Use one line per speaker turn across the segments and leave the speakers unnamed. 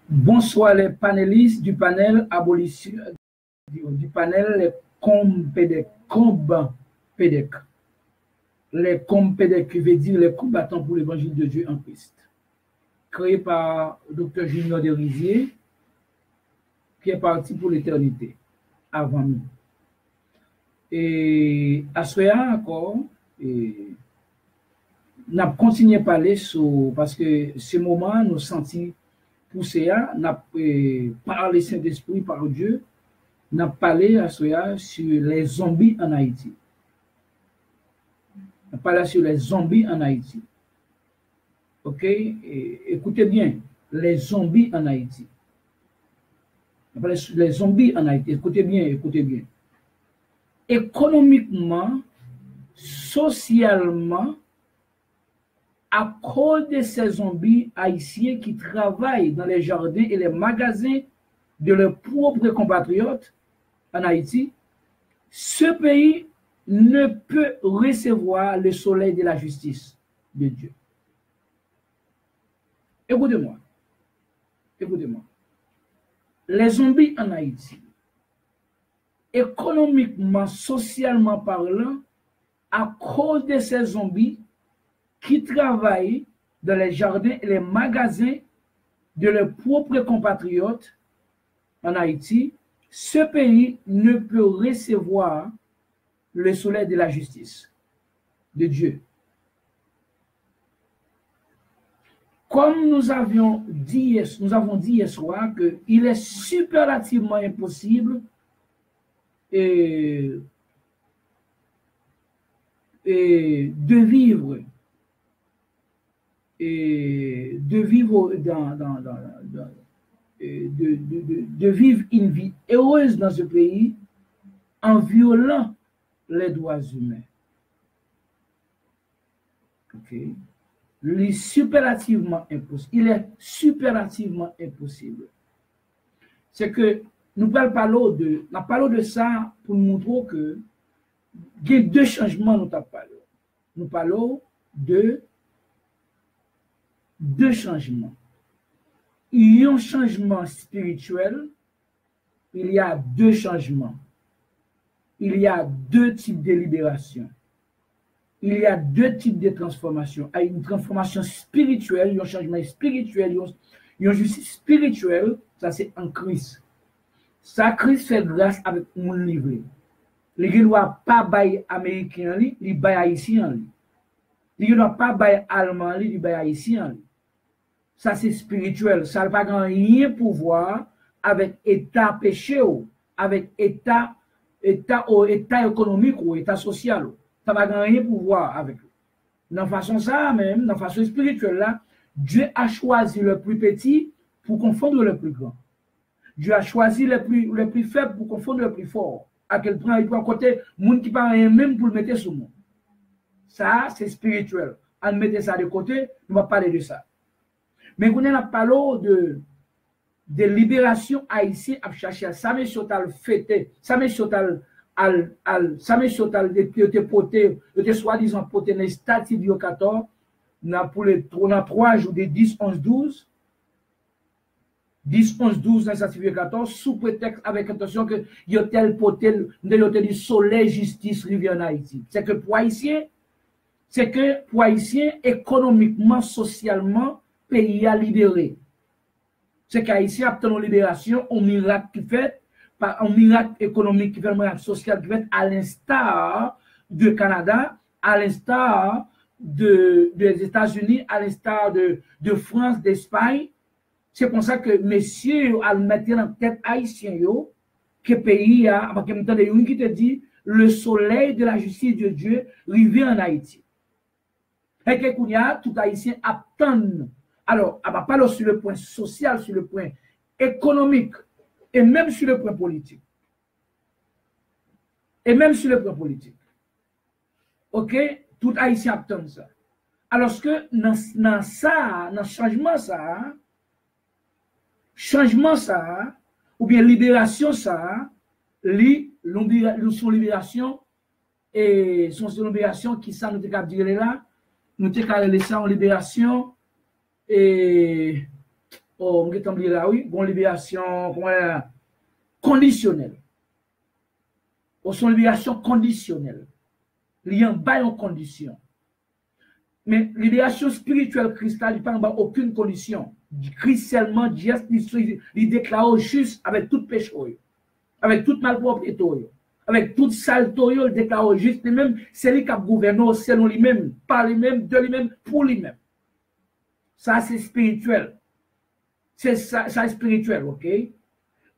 Bonsoir les panélistes du panel abolition du panel les compédec, les compédec qui veut dire les combattants pour l'évangile de Dieu en Christ, créé par Dr. Junior Derizier, qui est parti pour l'éternité avant nous. Et à ce moment encore, n'a continué à parler sur, parce que ce moment nous sentis poussés à, n'a parlé Saint-Esprit par Dieu, n'a parlé à ce sur les zombies en Haïti. N'a parlé sur les zombies en Haïti. Ok? Écoutez bien, les zombies en Haïti. N'a parlé sur les zombies en Haïti. Écoutez bien, écoutez bien. Économiquement, socialement, à cause de ces zombies haïtiens qui travaillent dans les jardins et les magasins de leurs propres compatriotes en Haïti, ce pays ne peut recevoir le soleil de la justice de Dieu. Écoutez-moi. Écoutez-moi. Les zombies en Haïti, économiquement, socialement parlant, à cause de ces zombies qui travaillent dans les jardins et les magasins de leurs propres compatriotes en Haïti, ce pays ne peut recevoir le soleil de la justice de Dieu. Comme nous avons dit hier soir qu'il est superlativement impossible de vivre de vivre une vie heureuse dans ce pays en violant les droits humains. Ok? Il est superlativement impossible. C'est que nous parlons de ça pour nous montrer que il y a deux changements nous parlons. Nous parlons de deux changements. Il y a un changement spirituel, il y a deux changements. Il y a deux types de libération. Il y a deux types de transformation. Il y a une transformation spirituelle, il y a un changement spirituel, il y a une justice spirituelle, ça c'est en Christ. Ça, Christ fait grâce avec mon livre. Il ne doit pas bailler américain, il baille haïtien. Il ne doit pas bailler allemand, il baille haïtien. Ça c'est spirituel. Ça n'a pas rien pouvoir avec état péché, avec état économique ou état social. Ça va rien pouvoir avec eux. Dans façon ça même, dans façon spirituelle là, Dieu a choisi le plus petit pour confondre le plus grand. Dieu a choisi le plus faible pour confondre le plus fort. À quel point il peut à côté monde qui pas rien même pour le mettre sur moi. Ça c'est spirituel. On mettre ça de côté, on va parler de ça. Mais on a parlé de libération haïtienne à chercher ça mais total fêté, ça mais total ça me total de poté de soi-disant poté dans statut de 14 pour les 3 jours de 10 11 12 dans statut de 14 sous prétexte avec intention que y a tel poté de du soleil justice rivière en Haïti. C'est que pour haïtien économiquement socialement pays a libéré. C'est qu'haïtien a obtenu libération au miracle qui fait un miracle économique qui fait un miracle social qui fait à l'instar du Canada, à l'instar des États-Unis, à l'instar de France, d'Espagne. C'est pour ça que messieurs a mettre en tête haïtien que pays a parce que maintenant une qui te dit le soleil de la justice de Dieu rivé en Haïti. Et que kounya tout haïtien attend. Alors, on va parler sur le point social, sur le point économique et même sur le point politique. OK? Tout haïtien attend ça. Alors que dans changement ça, ou bien libération ça, son libération et son libération qui ça nous te cap dire là, nous te calé ça en libération et oh, on est là, oui, une libération conditionnelle. Ou son libération conditionnelle. Il y a en condition. Mais libération spirituelle cristal, il n'y a pas aucune condition. Christ seulement, Dieu, il déclare juste avec tout péché, avec toute malpropreté, avec toute saleté, il déclare juste lui-même, c'est lui qui a gouverné selon lui-même, par lui-même, de lui-même, pour lui-même. Ça, c'est spirituel. C'est ça, c'est spirituel, ok?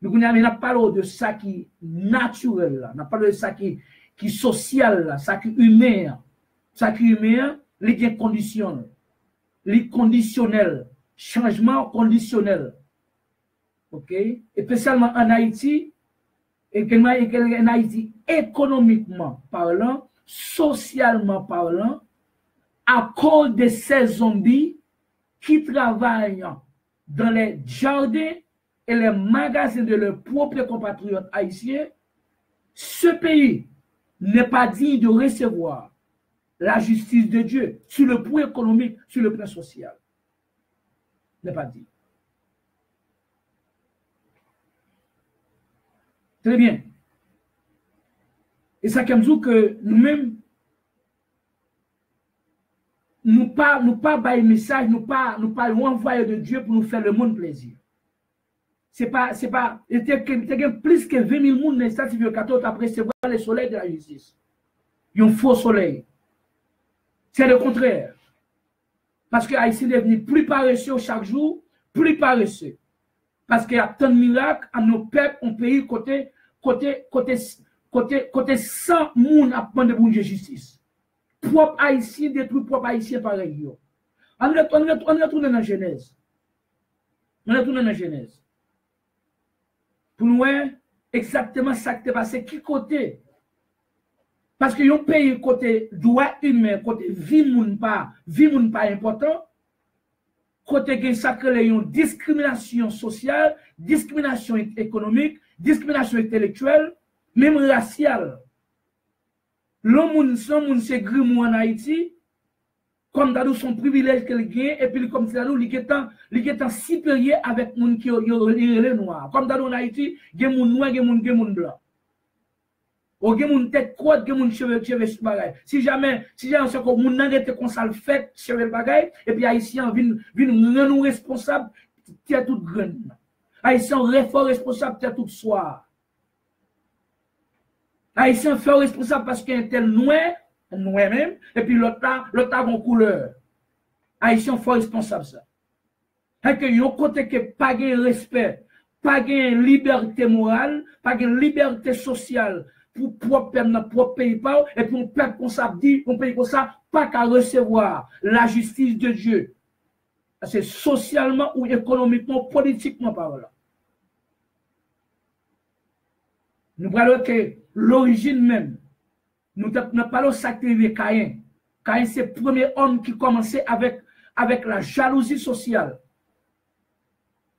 Donc, on n'a pas parlé de ça qui est naturel, là. On n'a pas parlé de ça qui est social, là, ça qui est humain. Ça qui est humain, les gains conditionnels. Les conditionnels. Changement conditionnel. Ok? Et spécialement en Haïti, en Haïti, économiquement parlant, socialement parlant, à cause de ces zombies qui travaillent dans les jardins et les magasins de leurs propres compatriotes haïtiens, ce pays n'est pas digne de recevoir la justice de Dieu sur le plan économique, sur le plan social. N'est pas dit. Très bien. Et ça comme ça que nous-mêmes, nous pas bailler message, nous pas envoyer de Dieu pour nous faire le monde plaisir. C'est pas, il y a plus que 20 000 personnes dans les États civils 14 après recevoir le soleil de la justice. Il y a un faux soleil. C'est le contraire. Parce que Haïti est devenu plus paresseux chaque jour, plus paresseux. Parce qu'il y a tant de miracles à nos peuples, on pays côté 100 moun à prendre de bonne justice. Propre Haïtien détruit propre Haïtien pareil. On retourne dans la Genèse. Pour nous, exactement ça qui est passé, qui côté? Parce que yon pays côté droit humain, côté vie moun pas important, côté gen sacré yon discrimination sociale, discrimination économique, discrimination intellectuelle, même raciale. L'homme moun c'est grimou en Haïti, comme dans son privilège qu'il gagne, et puis comme ça il est supérieur avec moun qui les noirs. Comme dans en Haïti, gen moun noir, gen moun blanc. Ou gen moun tête croate, gen moun cheveux bagay. Si jamais c'est comme moun nan rete comme ça le fait cheveux bagay, et puis haïtien vinn nous responsable t'es tout grand. Haïtien fort responsable t'es tout soir. Haïtien fort responsable parce qu'il y a un tel noir même, et puis l'autre a une couleur. Haïtien fort responsable ça. Et que yon côté que pas de respect, pas de liberté morale, pas de liberté sociale pour propre pays et pour un peuple comme ça dit, un pays comme ça, pas qu'à recevoir la justice de Dieu. C'est socialement ou économiquement, politiquement par là. Nous parlons que l'origine même, nous parlons de ça qui est Caïn. Caïn, c'est le premier homme qui commençait avec la jalousie sociale,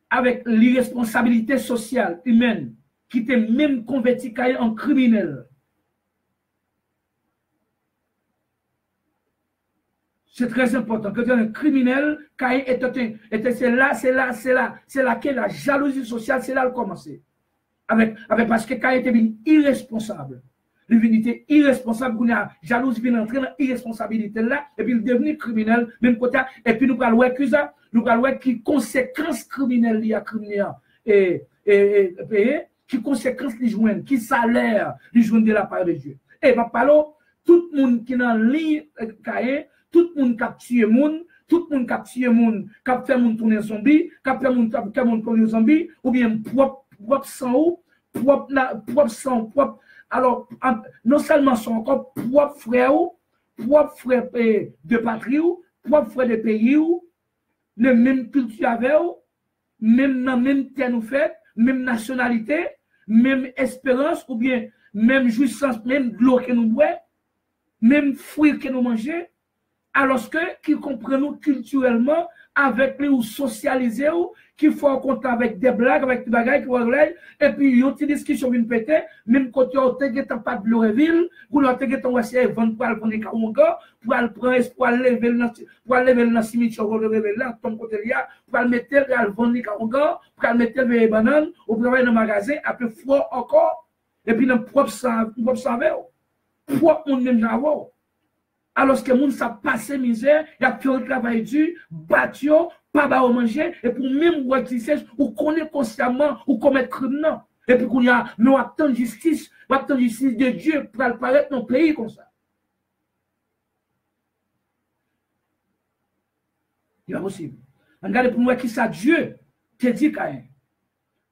avec l'irresponsabilité sociale humaine, qui était même converti Caïn en criminel. C'est très important. Quand tu es un criminel, Caïn c'est là que la jalousie sociale, c'est là le commencer. Parce que Caïn était irresponsable. Il était irresponsable, la jalousie vient entrer dans l'irresponsabilité là, et puis il est devenu criminel, même côté, et puis nous parlons de ça, nous parlons de qui conséquences criminelles il y a criminel, et qui conséquences les joignent, qui salaire les joignent de la part de Dieu. Et va parler tout le monde qui est dans l'île Caïn, tout le monde qui a tué moun, tout le monde qui a tué moun, qui a fait moun tourner zombie, qui a fait moun tourner zombie, ou bien propre sang, propre sang, propre. Alors, non seulement sont encore propres frères de patrie, propres frères de pays, le même culture avec eux, même terre nous fait, même nationalité, même espérance, ou bien même jouissance, même de l'eau que nous boivons, même fruits que nous mangeons, alors que qui comprennent nous culturellement, avec lui ou socialiser ou qui faut en compte avec des blagues, avec des bagages qui vont et puis il y a une discussion qui pété, même quand tu as pas de Loreville, ou tu as essayé de vendre pour aller prendre Karonga, pour aller prendre, pour aller lever le cimetière, pour lever là, ton côté là, pour aller mettre, pour aller vendre Karonga, pour aller mettre les bananes, ou pour aller dans le magasin, après froid encore, et puis dans propre sang, propre monde même j'avoue. Alors que les gens ça passé misère, il a fait un travail dur, battu, pas à manger, et pour même voir qui c'est, ou connaître consciemment, ou commettre crime, non. Et puis qu'on y a, mais on attend justice de Dieu pour apparaître dans le pays comme ça. Il est possible. Regardez pour moi qui ça Dieu te dit Caïn.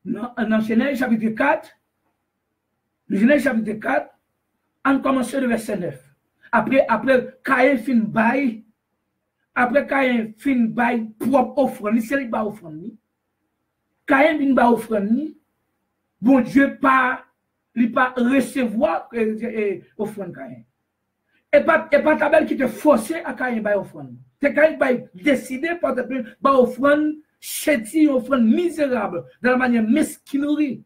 Dans Genèse chapitre 4, Genèse chapitre 4, on commence le verset 9. Après Caïn fin bail, après Caïn fin bail propre offrande, c'est lui ba offrande. Caïn fin ba offrande, bon Dieu pas recevoir offrande Caïn. Et pas Abel qui te forcé à Caïn ba offrande. C'est Caïn ba décidé par ba offrande chéti, offrande misérable, de la manière mesquinerie.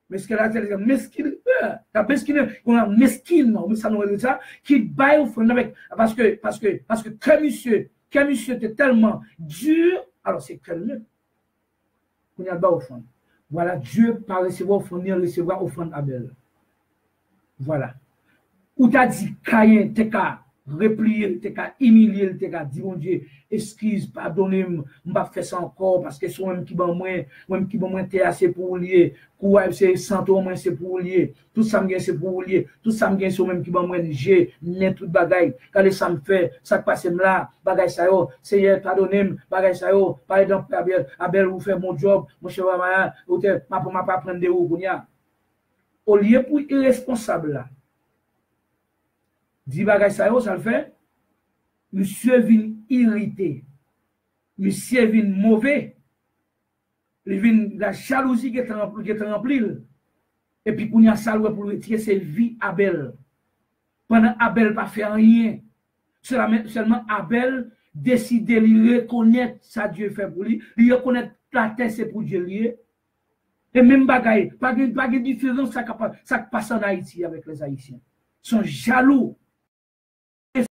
Mais ce que là, c'est mesquine, la mesquine, on a mesquine, non, mais ça nous dit ça, qui baille au fond avec, parce que que monsieur était tellement dur, alors c'est quel mieux, qu'on y a bas au fond. Voilà, Dieu par recevoir au fond, il recevoir au fond Abel. Voilà. Ou t'as dit, Caïn, t'es qu'à replier, t'es qu'à humilier, t'es qu'à dire, mon Dieu, excuse, pardonnez-moi, je ne vais pas faire ça encore, parce que c'est moi qui vais t'es assez pour lier, quoi, c'est 100 euros, c'est pour lier, tout ça me gagne, c'est pour lier, tout ça me gagne, c'est moi qui vais j'ai, n'est tout bagaille, quand ça me fait, ça passe là, bagaille ça yo, Seigneur, pardonnez-moi, bagaille ça yo, par exemple, Abel, vous faites mon job, mon cher Maya, ou te, ma pas prendre de où, au lieu pour irresponsable là, dit bagay ça yo, ça le fait. Monsieur vient irrité. Monsieur vient mauvais. Il vient la jalousie qui est remplie. Et puis, qu'on y a ça pour retirer ses vies Abel. Pendant Abel pas fait rien. Seulement Abel décide de lui reconnaître ça Dieu fait pour lui. Lui reconnaître la terre c'est pour Dieu lié. Et même bagay, pas de différence ça qui passe en Haïti avec les Haïtiens. Ils sont jaloux.